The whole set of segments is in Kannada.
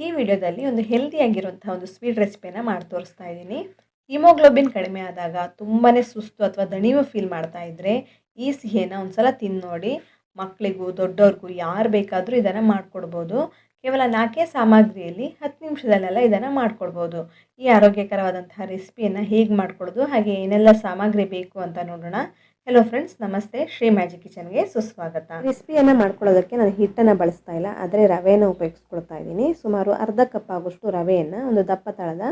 ಈ ವಿಡಿಯೋದಲ್ಲಿ ಒಂದು ಹೆಲ್ದಿಯಾಗಿರುವಂತಹ ಒಂದು ಸ್ವೀಟ್ ರೆಸಿಪಿಯನ್ನು ಮಾಡಿ ತೋರಿಸ್ತಾ ಇದ್ದೀನಿ. ಹಿಮೋಗ್ಲೋಬಿನ್ ಕಡಿಮೆ ಆದಾಗ ತುಂಬಾ ಸುಸ್ತು ಅಥವಾ ದಣಿವು ಫೀಲ್ ಮಾಡ್ತಾ ಇದ್ದರೆ ಈ ಸಿಹಿಯನ್ನು ಒಂದ್ಸಲ ತಿಂದು ನೋಡಿ. ಮಕ್ಕಳಿಗೂ ದೊಡ್ಡವ್ರಿಗೂ ಯಾರು ಬೇಕಾದರೂ ಇದನ್ನು ಮಾಡಿಕೊಡ್ಬೋದು. ಕೇವಲ 4 ಸಾಮಗ್ರಿಯಲ್ಲಿ 10 ನಿಮಿಷದಲ್ಲೆಲ್ಲ ಇದನ್ನು ಮಾಡಿಕೊಡ್ಬೋದು. ಈ ಆರೋಗ್ಯಕರವಾದಂತಹ ರೆಸಿಪಿಯನ್ನು ಹೇಗೆ ಮಾಡ್ಕೊಳ್ಳೋದು ಹಾಗೆ ಏನೆಲ್ಲ ಸಾಮಗ್ರಿ ಬೇಕು ಅಂತ ನೋಡೋಣ. ಹೆಲೋ ಫ್ರೆಂಡ್ಸ್, ನಮಸ್ತೆ. ಶ್ರೀ ಮ್ಯಾಜಿಕ್ ಕಿಚನ್ಗೆ ಸುಸ್ವಾಗತ. ರೆಸಿಪಿಯನ್ನು ಮಾಡ್ಕೊಳ್ಳೋದಕ್ಕೆ ನಾನು ಹಿಟ್ಟನ್ನು ಬಳಸ್ತಾ ಇಲ್ಲ, ಆದರೆ ರವೆಯನ್ನು ಉಪಯೋಗಿಸ್ಕೊಳ್ತಾ ಇದ್ದೀನಿ. ಸುಮಾರು ಅರ್ಧ ಕಪ್ ಆಗೋಷ್ಟು ರವೆಯನ್ನು ಒಂದು ದಪ್ಪ ತಳದ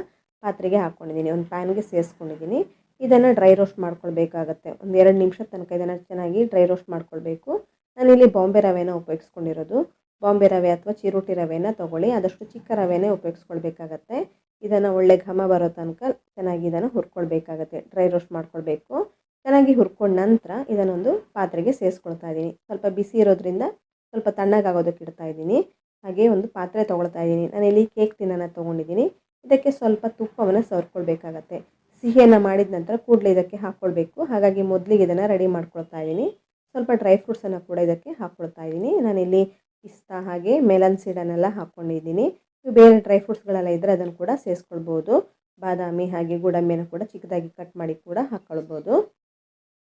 ಪಾತ್ರೆಗೆ ಹಾಕ್ಕೊಂಡಿದ್ದೀನಿ, ಒಂದು ಪ್ಯಾನ್ಗೆ ಸೇರಿಸ್ಕೊಂಡಿದ್ದೀನಿ. ಇದನ್ನು ಡ್ರೈ ರೋಸ್ಟ್ ಮಾಡ್ಕೊಳ್ಬೇಕಾಗತ್ತೆ. ಒಂದು 2 ನಿಮಿಷದ ತನಕ ಇದನ್ನು ಚೆನ್ನಾಗಿ ಡ್ರೈ ರೋಸ್ಟ್ ಮಾಡ್ಕೊಳ್ಬೇಕು. ನಾನಿಲ್ಲಿ ಬಾಂಬೆ ರವೆನ ಉಪಯೋಗಿಸ್ಕೊಂಡಿರೋದು. ಬಾಂಬೆ ರವೆ ಅಥವಾ ಚಿರೋಟಿ ರವೆನ ತೊಗೊಳ್ಳಿ, ಆದಷ್ಟು ಚಿಕ್ಕ ರವೆನೇ ಉಪಯೋಗಿಸ್ಕೊಳ್ಬೇಕಾಗತ್ತೆ. ಇದನ್ನು ಒಳ್ಳೆ ಘಮ ಬರೋ ತನಕ ಚೆನ್ನಾಗಿ ಇದನ್ನು ಹುರ್ಕೊಳ್ಬೇಕಾಗತ್ತೆ, ಡ್ರೈ ರೋಸ್ಟ್ ಮಾಡ್ಕೊಳ್ಬೇಕು. ಚೆನ್ನಾಗಿ ಹುರ್ಕೊಂಡ ನಂತರ ಇದನ್ನೊಂದು ಪಾತ್ರೆಗೆ ಸೇರಿಸ್ಕೊಳ್ತಾ ಇದ್ದೀನಿ. ಸ್ವಲ್ಪ ಬಿಸಿ ಇರೋದ್ರಿಂದ ಸ್ವಲ್ಪ ತಣ್ಣಗಾಗೋದಕ್ಕೆ ಇಡ್ತಾ ಇದ್ದೀನಿ. ಹಾಗೆ ಒಂದು ಪಾತ್ರೆ ತೊಗೊಳ್ತಾ ಇದ್ದೀನಿ. ನಾನಿಲ್ಲಿ ಕೇಕ್ ಟಿನ್ನನ್ನು ತೊಗೊಂಡಿದ್ದೀನಿ. ಇದಕ್ಕೆ ಸ್ವಲ್ಪ ತುಪ್ಪವನ್ನು ಸವರ್ಕೊಳ್ಬೇಕಾಗತ್ತೆ. ಸಿಹಿಯನ್ನು ಮಾಡಿದ ನಂತರ ಕೂಡಲೇ ಇದಕ್ಕೆ ಹಾಕ್ಕೊಳ್ಬೇಕು. ಹಾಗಾಗಿ ಮೊದಲಿಗೆ ಇದನ್ನು ರೆಡಿ ಮಾಡ್ಕೊಳ್ತಾ ಇದ್ದೀನಿ. ಸ್ವಲ್ಪ ಡ್ರೈ ಫ್ರೂಟ್ಸನ್ನು ಕೂಡ ಇದಕ್ಕೆ ಹಾಕ್ಕೊಳ್ತಾ ಇದ್ದೀನಿ. ನಾನಿಲ್ಲಿ ಪಿಸ್ತಾ ಹಾಗೆ ಮೆಲನ್ ಸೀಡನ್ನೆಲ್ಲ ಹಾಕ್ಕೊಂಡಿದ್ದೀನಿ. ನೀವು ಬೇರೆ ಡ್ರೈ ಫ್ರೂಟ್ಸ್ಗಳೆಲ್ಲ ಇದ್ದರೆ ಅದನ್ನು ಕೂಡ ಸೇರಿಸ್ಕೊಳ್ಬೋದು. ಬಾದಾಮಿ ಹಾಗೆ ಗೋಡಂಬಿಯನ್ನು ಕೂಡ ಚಿಕ್ಕದಾಗಿ ಕಟ್ ಮಾಡಿ ಕೂಡ ಹಾಕ್ಕೊಳ್ಬೋದು.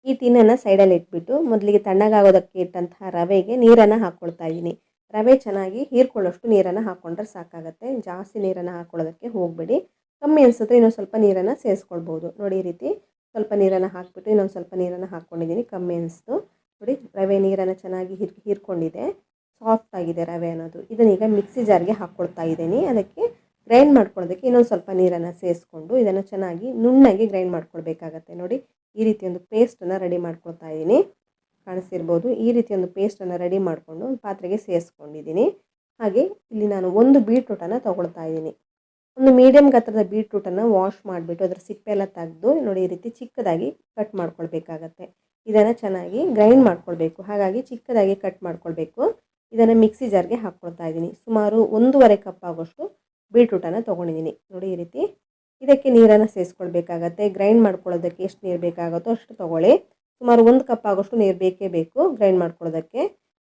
ಈ ಟಿನ್ನನ್ನು ಸೈಡಲ್ಲಿ ಇಟ್ಬಿಟ್ಟು ಮೊದಲಿಗೆ ತಣ್ಣಗಾಗೋದಕ್ಕೆ ಇಟ್ಟಂತಹ ರವೆಗೆ ನೀರನ್ನು ಹಾಕ್ಕೊಳ್ತಾ ಇದ್ದೀನಿ. ರವೆ ಚೆನ್ನಾಗಿ ಹೀರ್ಕೊಳ್ಳೋಷ್ಟು ನೀರನ್ನು ಹಾಕ್ಕೊಂಡ್ರೆ ಸಾಕಾಗುತ್ತೆ. ಜಾಸ್ತಿ ನೀರನ್ನು ಹಾಕ್ಕೊಳ್ಳೋದಕ್ಕೆ ಹೋಗಬೇಡಿ. ಕಮ್ಮಿ ಅನಿಸಿದ್ರೆ ಇನ್ನೊಂದು ಸ್ವಲ್ಪ ನೀರನ್ನು ಸೇರಿಸ್ಕೊಳ್ಬೋದು. ನೋಡಿ, ಈ ರೀತಿ ಸ್ವಲ್ಪ ನೀರನ್ನು ಹಾಕ್ಬಿಟ್ಟು ಇನ್ನೊಂದು ಸ್ವಲ್ಪ ನೀರನ್ನು ಹಾಕ್ಕೊಂಡಿದ್ದೀನಿ. ಕಮ್ಮಿ ಅನಿಸ್ತು ನೋಡಿ. ರವೆ ನೀರನ್ನು ಚೆನ್ನಾಗಿ ಹೀರ್ಕೊಂಡಿದೆ, ಸಾಫ್ಟ್ ಆಗಿದೆ ರವೆ ಅನ್ನೋದು. ಇದನ್ನೀಗ ಮಿಕ್ಸಿ ಜಾರ್ಗೆ ಹಾಕ್ಕೊಳ್ತಾ ಇದ್ದೀನಿ. ಅದಕ್ಕೆ ಗ್ರೈಂಡ್ ಮಾಡ್ಕೊಳ್ಳೋದಕ್ಕೆ ಇನ್ನೊಂದು ಸ್ವಲ್ಪ ನೀರನ್ನು ಸೇರಿಸ್ಕೊಂಡು ಇದನ್ನು ಚೆನ್ನಾಗಿ ನುಣ್ಣಗೆ ಗ್ರೈಂಡ್ ಮಾಡ್ಕೊಳ್ಬೇಕಾಗತ್ತೆ. ನೋಡಿ, ಈ ರೀತಿ ಒಂದು ಪೇಸ್ಟನ್ನು ರೆಡಿ ಮಾಡ್ಕೊಳ್ತಾ ಇದ್ದೀನಿ. ಕಾಣಿಸ್ತಿರ್ಬೋದು. ಈ ರೀತಿ ಒಂದು ಪೇಸ್ಟನ್ನು ರೆಡಿ ಮಾಡಿಕೊಂಡು ಒಂದು ಪಾತ್ರೆಗೆ ಸೇರಿಸ್ಕೊಂಡಿದ್ದೀನಿ. ಹಾಗೆ ಇಲ್ಲಿ ನಾನು ಒಂದು ಬೀಟ್ರೂಟನ್ನು ತೊಗೊಳ್ತಾ ಇದ್ದೀನಿ. ಒಂದು ಮೀಡಿಯಮ್ ಗಾತ್ರದ ಬೀಟ್ರೂಟನ್ನು ವಾಶ್ ಮಾಡಿಬಿಟ್ಟು ಅದರ ಸಿಪ್ಪೆ ಎಲ್ಲ ತೆಗೆದು ನೋಡಿ, ಈ ರೀತಿ ಚಿಕ್ಕದಾಗಿ ಕಟ್ ಮಾಡ್ಕೊಳ್ಬೇಕಾಗತ್ತೆ. ಇದನ್ನು ಚೆನ್ನಾಗಿ ಗ್ರೈಂಡ್ ಮಾಡ್ಕೊಳ್ಬೇಕು, ಹಾಗಾಗಿ ಚಿಕ್ಕದಾಗಿ ಕಟ್ ಮಾಡ್ಕೊಳ್ಬೇಕು. ಇದನ್ನು ಮಿಕ್ಸಿ ಜಾರ್ಗೆ ಹಾಕ್ಕೊಳ್ತಾ ಇದ್ದೀನಿ. ಸುಮಾರು 1.5 ಕಪ್ ಆಗೋಷ್ಟು ಬೀಟ್ರೂಟನ್ನು ತೊಗೊಂಡಿದ್ದೀನಿ. ನೋಡಿ, ಈ ರೀತಿ ಇದಕ್ಕೆ ನೀರನ್ನು ಸೇರಿಸ್ಕೊಳ್ಬೇಕಾಗತ್ತೆ. ಗ್ರೈಂಡ್ ಮಾಡ್ಕೊಳ್ಳೋದಕ್ಕೆ ಎಷ್ಟು ನೀರು ಬೇಕಾಗುತ್ತೋ ಅಷ್ಟು ತೊಗೊಳ್ಳಿ. ಸುಮಾರು 1 ಕಪ್ ಆಗೋಷ್ಟು ನೀರು ಬೇಕೇ ಬೇಕು ಗ್ರೈಂಡ್ ಮಾಡ್ಕೊಳ್ಳೋದಕ್ಕೆ.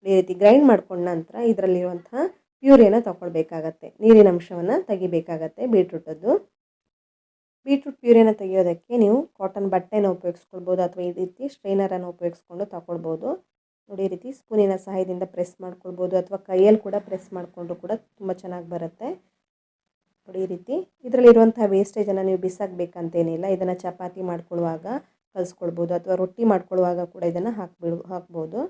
ಈ ರೀತಿ ಗ್ರೈಂಡ್ ಮಾಡ್ಕೊಂಡ ನಂತರ ಇದರಲ್ಲಿರುವಂತಹ ಪ್ಯೂರಿಯನ್ನು ತೊಗೊಳ್ಬೇಕಾಗತ್ತೆ. ನೀರಿನ ಅಂಶವನ್ನು ತೆಗಿಬೇಕಾಗತ್ತೆ ಬೀಟ್ರೂಟದ್ದು. ಬೀಟ್ರೂಟ್ ಪ್ಯೂರಿಯನ್ನು ತೆಗೆಯೋದಕ್ಕೆ ನೀವು ಕಾಟನ್ ಬಟ್ಟೆನ ಉಪಯೋಗಿಸ್ಕೊಳ್ಬೋದು ಅಥವಾ ಈ ರೀತಿ ಸ್ಟ್ರೈನರನ್ನು ಉಪಯೋಗಿಸ್ಕೊಂಡು ತಗೊಳ್ಬೋದು. ನೋಡಿ, ಈ ರೀತಿ ಸ್ಪೂನಿನ ಸಹಾಯದಿಂದ ಪ್ರೆಸ್ ಮಾಡ್ಕೊಳ್ಬೋದು ಅಥವಾ ಕೈಯಲ್ಲಿ ಕೂಡ ಪ್ರೆಸ್ ಮಾಡಿಕೊಂಡು ಕೂಡ ತುಂಬ ಚೆನ್ನಾಗಿ ಬರುತ್ತೆ. ನೋಡಿ, ಈ ರೀತಿ ಇದರಲ್ಲಿರುವಂಥ ವೇಸ್ಟೇಜನ್ನು ನೀವು ಬಿಸಾಕಬೇಕಂತೇನಿಲ್ಲ. ಇದನ್ನು ಚಪಾತಿ ಮಾಡ್ಕೊಳ್ಳುವಾಗ ಕಲಿಸ್ಕೊಳ್ಬೋದು ಅಥವಾ ರೊಟ್ಟಿ ಮಾಡ್ಕೊಳ್ಳುವಾಗ ಕೂಡ ಇದನ್ನು ಹಾಕ್ಬೋದು.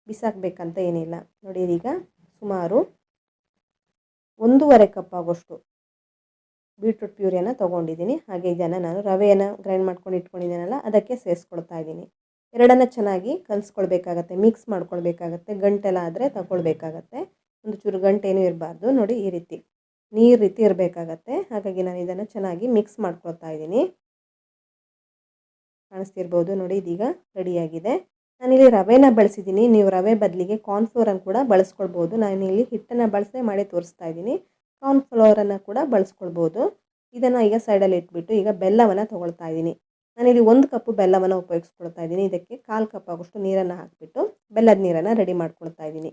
ಬಿಸಾಕಬೇಕಂತ ಏನಿಲ್ಲ. ನೋಡಿ, ಈಗ ಸುಮಾರು 1.5 ಕಪ್ ಆಗೋಷ್ಟು ಬೀಟ್ರೂಟ್ ಪ್ಯೂರಿಯನ್ನು ತೊಗೊಂಡಿದ್ದೀನಿ. ಹಾಗೆ ಇದನ್ನು ನಾನು ರವೆಯನ್ನು ಗ್ರೈಂಡ್ ಮಾಡ್ಕೊಂಡು ಇಟ್ಕೊಂಡಿದ್ದೀನಲ್ಲ ಅದಕ್ಕೆ ಸೇರಿಸ್ಕೊಳ್ತಾ ಇದ್ದೀನಿ. ಎರಡನ್ನು ಚೆನ್ನಾಗಿ ಕಲಿಸ್ಕೊಳ್ಬೇಕಾಗತ್ತೆ, ಮಿಕ್ಸ್ ಮಾಡ್ಕೊಳ್ಬೇಕಾಗತ್ತೆ. ಗಂಟೆಲ್ಲ ಆದರೆ ತಗೊಳ್ಬೇಕಾಗತ್ತೆ. ಒಂದು ಚೂರು ಗಂಟೇನೂ ಇರಬಾರ್ದು. ನೋಡಿ, ಈ ರೀತಿ ನೀರು ರೀತಿ ಇರಬೇಕಾಗತ್ತೆ. ಹಾಗಾಗಿ ನಾನು ಇದನ್ನು ಚೆನ್ನಾಗಿ ಮಿಕ್ಸ್ ಮಾಡ್ಕೊಳ್ತಾ ಇದ್ದೀನಿ. ಕಾಣಿಸ್ತಿರ್ಬೋದು. ನೋಡಿ, ಇದೀಗ ರೆಡಿಯಾಗಿದೆ. ನಾನಿಲ್ಲಿ ರವೆನ ಬಳಸಿದ್ದೀನಿ. ನೀವು ರವೆ ಬದಲಿಗೆ ಕಾರ್ನ್ಫ್ಲೋರನ್ನು ಕೂಡ ಬಳಸ್ಕೊಳ್ಬೋದು. ನಾನಿಲ್ಲಿ ಹಿಟ್ಟನ್ನು ಬಳಸೇ ಮಾಡಿ ತೋರಿಸ್ತಾ ಇದ್ದೀನಿ. ಕಾರ್ನ್ಫ್ಲೋರನ್ನು ಕೂಡ ಬಳಸ್ಕೊಳ್ಬೋದು. ಇದನ್ನು ಈಗ ಸೈಡಲ್ಲಿ ಇಟ್ಬಿಟ್ಟು ಈಗ ಬೆಲ್ಲವನ್ನು ತೊಗೊಳ್ತಾ ಇದ್ದೀನಿ. ನಾನಿಲ್ಲಿ 1 ಕಪ್ಪು ಬೆಲ್ಲವನ್ನು ಉಪಯೋಗಿಸ್ಕೊಳ್ತಾ ಇದ್ದೀನಿ. ಇದಕ್ಕೆ 1/4 ಕಪ್ ಆಗೋಷ್ಟು ನೀರನ್ನು ಹಾಕಿಬಿಟ್ಟು ಬೆಲ್ಲದ ನೀರನ್ನು ರೆಡಿ ಮಾಡ್ಕೊಳ್ತಾ ಇದ್ದೀನಿ.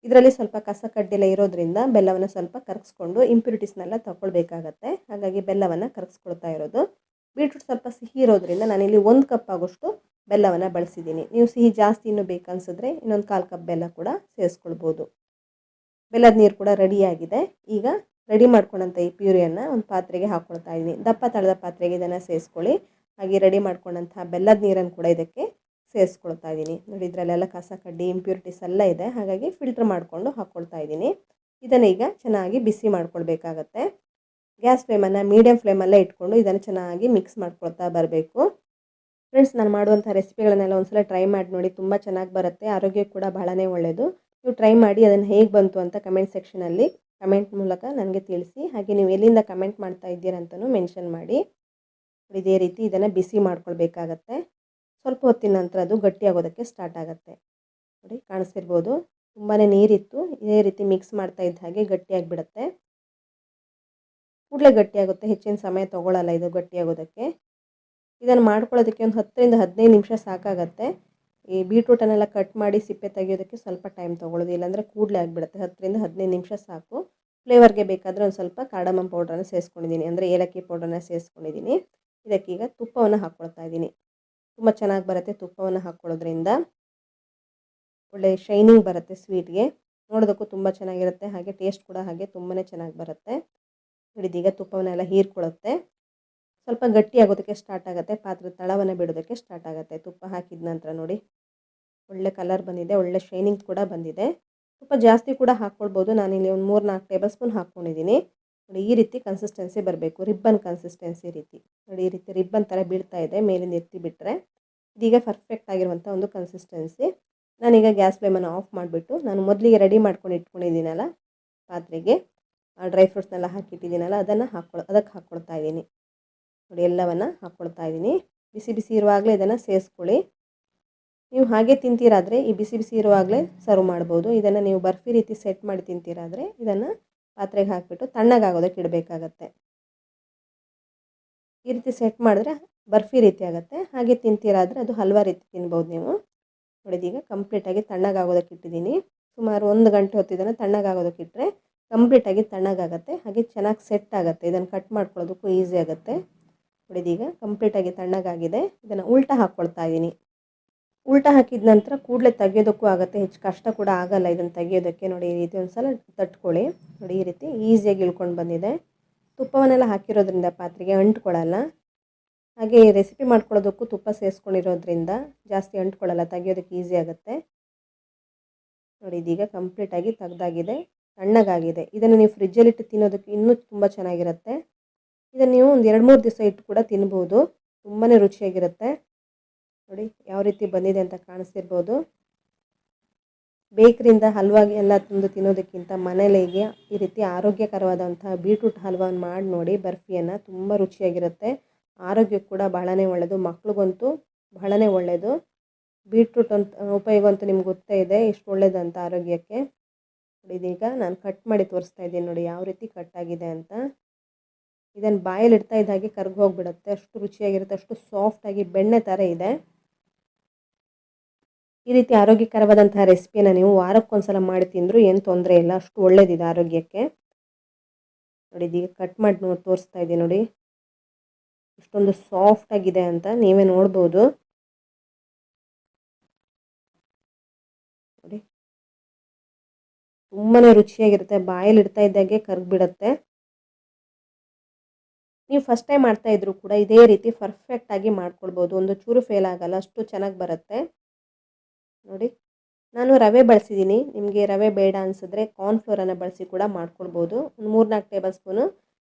ಇದರಲ್ಲಿ ಸ್ವಲ್ಪ ಕಸ ಕಡ್ಡಿಲ್ಲ ಇರೋದ್ರಿಂದ ಬೆಲ್ಲವನ್ನು ಸ್ವಲ್ಪ ಕರಗಿಸ್ಕೊಂಡು ಇಂಪ್ಯೂರಿಟೀಸ್ನೆಲ್ಲ ತಗೊಳ್ಬೇಕಾಗತ್ತೆ. ಹಾಗಾಗಿ ಬೆಲ್ಲವನ್ನು ಕರಗಿಸ್ಕೊಳ್ತಾ ಇರೋದು. ಬೀಟ್ರೂಟ್ ಸ್ವಲ್ಪ ಸಿಹಿ ಇರೋದ್ರಿಂದ ನಾನಿಲ್ಲಿ 1 ಕಪ್ ಆಗೋಷ್ಟು ಬೆಲ್ಲವನ್ನು ಬಳಸಿದ್ದೀನಿ. ನೀವು ಸಿಹಿ ಜಾಸ್ತಿ ಇನ್ನೂ ಬೇಕನ್ಸಿದ್ರೆ ಇನ್ನೊಂದು 1/4 ಕಪ್ ಬೆಲ್ಲ ಕೂಡ ಸೇರಿಸ್ಕೊಳ್ಬೋದು. ಬೆಲ್ಲದ ನೀರು ಕೂಡ ರೆಡಿಯಾಗಿದೆ. ಈಗ ರೆಡಿ ಮಾಡ್ಕೊಂಡಂಥ ಈ ಪ್ಯೂರಿಯನ್ನು ಒಂದು ಪಾತ್ರೆಗೆ ಹಾಕ್ಕೊಳ್ತಾ ಇದ್ದೀನಿ. ದಪ್ಪ ತಳದ ಪಾತ್ರೆಗೆ ಇದನ್ನು ಸೇರಿಸ್ಕೊಳ್ಳಿ. ಹಾಗೆ ರೆಡಿ ಮಾಡ್ಕೊಂಡಂಥ ಬೆಲ್ಲದ ನೀರನ್ನು ಕೂಡ ಇದಕ್ಕೆ ಸೇರಿಸ್ಕೊಳ್ತಾ ಇದ್ದೀನಿ. ನೋಡಿ, ಇದರಲ್ಲೆಲ್ಲ ಕಸ ಕಡ್ಡಿ ಇಂಪ್ಯೂರಿಟೀಸ್ ಎಲ್ಲ ಇದೆ, ಹಾಗಾಗಿ ಫಿಲ್ಟರ್ ಮಾಡಿಕೊಂಡು ಹಾಕ್ಕೊಳ್ತಾ ಇದ್ದೀನಿ. ಇದನ್ನು ಈಗ ಚೆನ್ನಾಗಿ ಬಿಸಿ ಮಾಡ್ಕೊಳ್ಬೇಕಾಗತ್ತೆ. ಗ್ಯಾಸ್ ಫ್ಲೇಮನ್ನು ಮೀಡಿಯಮ್ ಫ್ಲೇಮಲ್ಲೇ ಇಟ್ಕೊಂಡು ಇದನ್ನು ಚೆನ್ನಾಗಿ ಮಿಕ್ಸ್ ಮಾಡ್ಕೊಳ್ತಾ ಬರಬೇಕು. ಫ್ರೆಂಡ್ಸ್, ನಾನು ಮಾಡುವಂಥ ರೆಸಿಪಿಗಳನ್ನೆಲ್ಲ ಒಂದ್ಸಲ ಟ್ರೈ ಮಾಡಿ ನೋಡಿ, ತುಂಬ ಚೆನ್ನಾಗಿ ಬರುತ್ತೆ. ಆರೋಗ್ಯಕ್ಕೆ ಕೂಡ ಬಹಳನೇ ಒಳ್ಳೆಯದು. ನೀವು ಟ್ರೈ ಮಾಡಿ ಅದನ್ನು ಹೇಗೆ ಬಂತು ಅಂತ ಕಮೆಂಟ್ ಸೆಕ್ಷನಲ್ಲಿ ಕಮೆಂಟ್ ಮೂಲಕ ನನಗೆ ತಿಳಿಸಿ. ಹಾಗೆ ನೀವು ಎಲ್ಲಿಂದ ಕಮೆಂಟ್ ಮಾಡ್ತಾ ಇದ್ದೀರಂತಲೂ ಮೆನ್ಷನ್ ಮಾಡಿ. ಇದೇ ರೀತಿ ಇದನ್ನು ಬಿಸಿ ಮಾಡ್ಕೊಳ್ಬೇಕಾಗತ್ತೆ. ಸ್ವಲ್ಪ ಹೊತ್ತಿನ ನಂತರ ಅದು ಗಟ್ಟಿಯಾಗೋದಕ್ಕೆ ಸ್ಟಾರ್ಟ್ ಆಗುತ್ತೆ. ನೋಡಿ, ಕಾಣಿಸ್ತಿರ್ಬೋದು. ತುಂಬಾ ನೀರಿತ್ತು. ಇದೇ ರೀತಿ ಮಿಕ್ಸ್ ಮಾಡ್ತಾ ಇದ್ದ ಹಾಗೆ ಗಟ್ಟಿಯಾಗಿಬಿಡುತ್ತೆ. ಕೂಡಲೇ ಗಟ್ಟಿಯಾಗುತ್ತೆ, ಹೆಚ್ಚಿನ ಸಮಯ ತೊಗೊಳ್ಳಲ್ಲ ಇದು ಗಟ್ಟಿಯಾಗೋದಕ್ಕೆ. ಇದನ್ನು ಮಾಡ್ಕೊಳ್ಳೋದಕ್ಕೆ ಒಂದು 10ರಿಂದ 15 ನಿಮಿಷ ಸಾಕಾಗತ್ತೆ. ಈ ಬೀಟ್ರೂಟನ್ನೆಲ್ಲ ಕಟ್ ಮಾಡಿ ಸಿಪ್ಪೆ ತೆಗೆಯೋದಕ್ಕೆ ಸ್ವಲ್ಪ ಟೈಮ್ ತೊಗೊಳ್ಳೋದು, ಇಲ್ಲಾಂದರೆ ಕೂಡಲೇ ಆಗಿಬಿಡುತ್ತೆ. 10ರಿಂದ 15 ನಿಮಿಷ ಸಾಕು. ಫ್ಲೇವರ್ಗೆ ಬೇಕಾದರೆ ಒಂದು ಸ್ವಲ್ಪ ಕಾರ್ಡಮಮ್ ಪೌಡ್ರನ್ನು ಸೇರಿಸ್ಕೊಂಡಿದ್ದೀನಿ, ಅಂದರೆ ಏಲಕ್ಕಿ ಪೌಡ್ರನ್ನ ಸೇರಿಸ್ಕೊಂಡಿದ್ದೀನಿ. ಇದಕ್ಕೀಗ ತುಪ್ಪವನ್ನು ಹಾಕ್ಕೊಳ್ತಾ ಇದ್ದೀನಿ. ತುಂಬ ಚೆನ್ನಾಗಿ ಬರುತ್ತೆ ತುಪ್ಪವನ್ನು ಹಾಕ್ಕೊಳ್ಳೋದ್ರಿಂದ, ಒಳ್ಳೆ ಶೈನಿಂಗ್ ಬರುತ್ತೆ ಸ್ವೀಟ್ಗೆ. ನೋಡೋದಕ್ಕೂ ತುಂಬ ಚೆನ್ನಾಗಿರುತ್ತೆ, ಹಾಗೆ ಟೇಸ್ಟ್ ಕೂಡ ಹಾಗೆ ತುಂಬಾ ಚೆನ್ನಾಗಿ ಬರುತ್ತೆ. ಹಿಡಿದೀಗ ತುಪ್ಪವನ್ನೆಲ್ಲ ಹೀರ್ಕೊಳ್ಳುತ್ತೆ. ಸ್ವಲ್ಪ ಗಟ್ಟಿ ಆಗೋದಕ್ಕೆ ಸ್ಟಾರ್ಟ್ ಆಗುತ್ತೆ, ಪಾತ್ರೆ ತಳವನ್ನು ಬಿಡೋದಕ್ಕೆ ಸ್ಟಾರ್ಟ್ ಆಗುತ್ತೆ. ತುಪ್ಪ ಹಾಕಿದ ನಂತರ ನೋಡಿ ಒಳ್ಳೆ ಕಲರ್ ಬಂದಿದೆ, ಒಳ್ಳೆ ಶೈನಿಂಗ್ ಕೂಡ ಬಂದಿದೆ. ತುಪ್ಪ ಜಾಸ್ತಿ ಕೂಡ ಹಾಕ್ಕೊಳ್ಬೋದು. ನಾನಿಲ್ಲಿ ಒಂದು 3-4 ಟೇಬಲ್ ಸ್ಪೂನ್ ಹಾಕ್ಕೊಂಡಿದ್ದೀನಿ. ನೋಡಿ ಈ ರೀತಿ ಕನ್ಸಿಸ್ಟೆನ್ಸಿ ಬರಬೇಕು, ರಿಬ್ಬನ್ ಕನ್ಸಿಸ್ಟೆನ್ಸಿ ರೀತಿ. ನೋಡಿ ಈ ರೀತಿ ರಿಬ್ಬನ್ ಥರ ಬೀಳ್ತಾ ಇದೆ, ಮೇಲಿಂದ ಎತ್ತಿ ಬಿಟ್ಟರೆ ಇದೀಗ ಪರ್ಫೆಕ್ಟ್ ಆಗಿರುವಂಥ ಒಂದು ಕನ್ಸಿಸ್ಟೆನ್ಸಿ. ನಾನೀಗ ಗ್ಯಾಸ್ ಫ್ಲೇಮನ್ನು ಆಫ್ ಮಾಡಿಬಿಟ್ಟು ನಾನು ಮೊದಲಿಗೆ ರೆಡಿ ಮಾಡ್ಕೊಂಡು ಇಟ್ಕೊಂಡಿದ್ದೀನಲ್ಲ ಪಾತ್ರೆಗೆ, ಡ್ರೈ ಫ್ರೂಟ್ಸ್ನೆಲ್ಲ ಹಾಕಿಟ್ಟಿದ್ದೀನಲ್ಲ ಅದನ್ನು ಅದಕ್ಕೆ ಹಾಕ್ಕೊಳ್ತಾ ಇದ್ದೀನಿ. ನೋಡಿ ಎಲ್ಲವನ್ನು ಹಾಕ್ಕೊಳ್ತಾ ಇದ್ದೀನಿ. ಬಿಸಿ ಬಿಸಿ ಇರುವಾಗಲೇ ಇದನ್ನು ಸೇರಿಸ್ಕೊಳ್ಳಿ. ನೀವು ಹಾಗೆ ತಿಂತೀರಾದರೆ ಈ ಬಿಸಿ ಬಿಸಿ ಇರುವಾಗಲೇ ಸರ್ವ್ ಮಾಡ್ಬೋದು. ಇದನ್ನು ನೀವು ಬರ್ಫಿ ರೀತಿ ಸೆಟ್ ಮಾಡಿ ತಿಂತೀರಾದರೆ ಇದನ್ನು ಪಾತ್ರೆಗೆ ಹಾಕಿಬಿಟ್ಟು ತಣ್ಣಗಾಗೋದಕ್ಕೆ ಇಡಬೇಕಾಗತ್ತೆ. ಈ ರೀತಿ ಸೆಟ್ ಮಾಡಿದ್ರೆ ಬರ್ಫಿ ರೀತಿ ಆಗುತ್ತೆ. ಹಾಗೆ ತಿಂತೀರಾದರೆ ಅದು ಹಲ್ವಾ ರೀತಿ ತಿನ್ಬೋದು ನೀವು. ನೋಡಿದೀಗ ಕಂಪ್ಲೀಟಾಗಿ ತಣ್ಣಗಾಗೋದಕ್ಕೆ ಇಟ್ಟಿದ್ದೀನಿ. ಸುಮಾರು 1 ಗಂಟೆ ಹೊತ್ತು ಇದನ್ನು ತಣ್ಣಗಾಗೋದಕ್ಕೆ ಇಟ್ಟರೆ ಕಂಪ್ಲೀಟಾಗಿ ತಣ್ಣಗಾಗುತ್ತೆ, ಹಾಗೆ ಚೆನ್ನಾಗಿ ಸೆಟ್ ಆಗುತ್ತೆ. ಇದನ್ನು ಕಟ್ ಮಾಡ್ಕೊಳ್ಳೋದಕ್ಕೂ ಈಸಿ ಆಗುತ್ತೆ. ನೋಡಿದೀಗ ಕಂಪ್ಲೀಟಾಗಿ ತಣ್ಣಗಾಗಿದೆ. ಇದನ್ನು ಉಲ್ಟಾ ಹಾಕ್ಕೊಳ್ತಾ ಇದ್ದೀನಿ. ಉಲ್ಟಾ ಹಾಕಿದ ನಂತರ ಕೂಡಲೇ ತೆಗೆಯೋದಕ್ಕೂ ಆಗುತ್ತೆ, ಹೆಚ್ಚು ಕಷ್ಟ ಕೂಡ ಆಗಲ್ಲ ಇದನ್ನು ತೆಗೆಯೋದಕ್ಕೆ. ನೋಡಿ ಈ ರೀತಿ ಒಂದು ಸಲ ತಟ್ಕೊಳ್ಳಿ. ನೋಡಿ ಈ ರೀತಿ ಈಸಿಯಾಗಿ ಇಳ್ಕೊಂಡು ಬಂದಿದೆ. ತುಪ್ಪವನ್ನೆಲ್ಲ ಹಾಕಿರೋದ್ರಿಂದ ಪಾತ್ರೆಗೆ ಅಂಟ್ಕೊಳ್ಳಲ್ಲ. ಹಾಗೆ ಈ ರೆಸಿಪಿ ಮಾಡ್ಕೊಳ್ಳೋದಕ್ಕೂ ತುಪ್ಪ ಸೇರಿಸ್ಕೊಂಡಿರೋದ್ರಿಂದ ಜಾಸ್ತಿ ಅಂಟ್ಕೊಳ್ಳಲ್ಲ, ತೆಗೆಯೋದಕ್ಕೆ ಈಸಿ ಆಗುತ್ತೆ. ನೋಡಿ ಇದೀಗ ಕಂಪ್ಲೀಟಾಗಿ ತೆಗ್ದಾಗಿದೆ, ತಣ್ಣಗಾಗಿದೆ. ಇದನ್ನು ನೀವು ಫ್ರಿಜ್ಜಲ್ಲಿಟ್ಟು ತಿನ್ನೋದಕ್ಕೆ ಇನ್ನೂ ತುಂಬ ಚೆನ್ನಾಗಿರುತ್ತೆ. ಇದನ್ನು ನೀವು ಒಂದು 2-3 ದಿವಸ ಇಟ್ಟು ಕೂಡ ತಿನ್ಬೋದು, ತುಂಬಾ ರುಚಿಯಾಗಿರುತ್ತೆ. ನೋಡಿ ಯಾವ ರೀತಿ ಬಂದಿದೆ ಅಂತ ಕಾಣಿಸ್ತಿರ್ಬೋದು. ಬೇಕರಿಯಿಂದ ಹಲ್ವಾಗಿ ಎಲ್ಲ ತಂದು ತಿನ್ನೋದಕ್ಕಿಂತ ಮನೇಲಿಗೆ ಈ ರೀತಿ ಆರೋಗ್ಯಕರವಾದಂತಹ ಬೀಟ್ರೂಟ್ ಹಲ್ವಾವನ್ನು ಮಾಡಿ ನೋಡಿ, ಬರ್ಫಿಯನ್ನು ತುಂಬ ರುಚಿಯಾಗಿರುತ್ತೆ. ಆರೋಗ್ಯಕ್ಕೆ ಕೂಡ ಬಹಳನೇ ಒಳ್ಳೆಯದು, ಮಕ್ಳಿಗಂತೂ ಬಹಳನೇ ಒಳ್ಳೆಯದು. ಬೀಟ್ರೂಟ್ ಅಂತ ಉಪಯೋಗ ಅಂತೂ ನಿಮ್ಗೆ ಗೊತ್ತೇ ಇದೆ ಎಷ್ಟು ಒಳ್ಳೆಯದಂತ ಆರೋಗ್ಯಕ್ಕೆ. ನೋಡಿ ಇದೀಗ ನಾನು ಕಟ್ ಮಾಡಿ ತೋರಿಸ್ತಾ ಇದ್ದೀನಿ, ನೋಡಿ ಯಾವ ರೀತಿ ಕಟ್ ಆಗಿದೆ ಅಂತ. ಇದನ್ನು ಬಾಯಲ್ಲಿ ಇಡ್ತಾ ಇದ್ದ ಹಾಗೆ ಕರ್ಗಿ ಹೋಗಿಬಿಡುತ್ತೆ, ಅಷ್ಟು ರುಚಿಯಾಗಿರುತ್ತೆ, ಅಷ್ಟು ಸಾಫ್ಟಾಗಿ ಬೆಣ್ಣೆ ಥರ ಇದೆ. ಈ ರೀತಿ ಆರೋಗ್ಯಕರವಾದಂತಹ ರೆಸಿಪಿಯನ್ನು ನೀವು ವಾರಕ್ಕೊಂದ್ಸಲ ಮಾಡಿ ತಿಂದರೂ ಏನು ತೊಂದರೆ ಇಲ್ಲ, ಅಷ್ಟು ಒಳ್ಳೆಯದಿದೆ ಆರೋಗ್ಯಕ್ಕೆ. ನೋಡಿ ಇದೀಗ ಕಟ್ ಮಾಡಿ ತೋರಿಸ್ತಾ ಇದ್ದೀನಿ, ನೋಡಿ ಇಷ್ಟೊಂದು ಸಾಫ್ಟಾಗಿದೆ ಅಂತ ನೀವೇ ನೋಡ್ಬೋದು. ನೋಡಿ ತುಂಬಾ ರುಚಿಯಾಗಿರುತ್ತೆ, ಬಾಯಲ್ಲಿ ಇಡ್ತಾ ಇದ್ದಾಗೆ ಕರ್ಗಿಬಿಡುತ್ತೆ. ನೀವು ಫಸ್ಟ್ ಟೈಮ್ ಮಾಡ್ತಾಯಿದ್ರು ಕೂಡ ಇದೇ ರೀತಿ ಪರ್ಫೆಕ್ಟಾಗಿ ಮಾಡ್ಕೊಳ್ಬೋದು, ಒಂದು ಚೂರು ಫೇಲ್ ಆಗಲ್ಲ, ಅಷ್ಟು ಚೆನ್ನಾಗಿ ಬರುತ್ತೆ. ನೋಡಿ ನಾನು ರವೆ ಬಳಸಿದ್ದೀನಿ, ನಿಮಗೆ ರವೆ ಬೇಡ ಅನಿಸಿದ್ರೆ ಕಾರ್ನ್ಫ್ಲೋರನ್ನು ಬಳಸಿ ಕೂಡ ಮಾಡ್ಕೊಳ್ಬೋದು. ಒಂದು 3-4 ಟೇಬಲ್ ಸ್ಪೂನು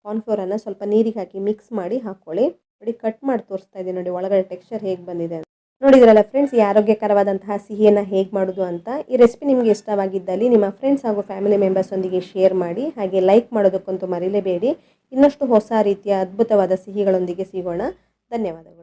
ಕಾರ್ನ್ಫ್ಲೋರನ್ನು ಸ್ವಲ್ಪ ನೀರಿಗೆ ಹಾಕಿ ಮಿಕ್ಸ್ ಮಾಡಿ ಹಾಕ್ಕೊಳ್ಳಿ. ನೋಡಿ ಕಟ್ ಮಾಡಿ ತೋರಿಸ್ತಾ ಇದ್ದೀನಿ, ನೋಡಿ ಒಳಗಡೆ ಟೆಕ್ಸ್ಚರ್ ಹೇಗೆ ಬಂದಿದೆ ಅಂತ. ನೋಡಿದ್ರಲ್ಲ ಫ್ರೆಂಡ್ಸ್, ಈ ಆರೋಗ್ಯಕರವಾದಂತಹ ಸಿಹಿಯನ್ನು ಹೇಗೆ ಮಾಡೋದು ಅಂತ. ಈ ರೆಸಿಪಿ ನಿಮಗೆ ಇಷ್ಟವಾಗಿದ್ದಲ್ಲಿ ನಿಮ್ಮ ಫ್ರೆಂಡ್ಸ್ ಹಾಗೂ ಫ್ಯಾಮಿಲಿ ಮೆಂಬರ್ಸೊಂದಿಗೆ ಶೇರ್ ಮಾಡಿ, ಹಾಗೆ ಲೈಕ್ ಮಾಡೋದಕ್ಕಂತೂ ಮರಿಲೇಬೇಡಿ. ಇನ್ನಷ್ಟು ಹೊಸ ರೀತಿಯ ಅದ್ಭುತವಾದ ಸಿಹಿಗಳೊಂದಿಗೆ ಸಿಗೋಣ. ಧನ್ಯವಾದಗಳು.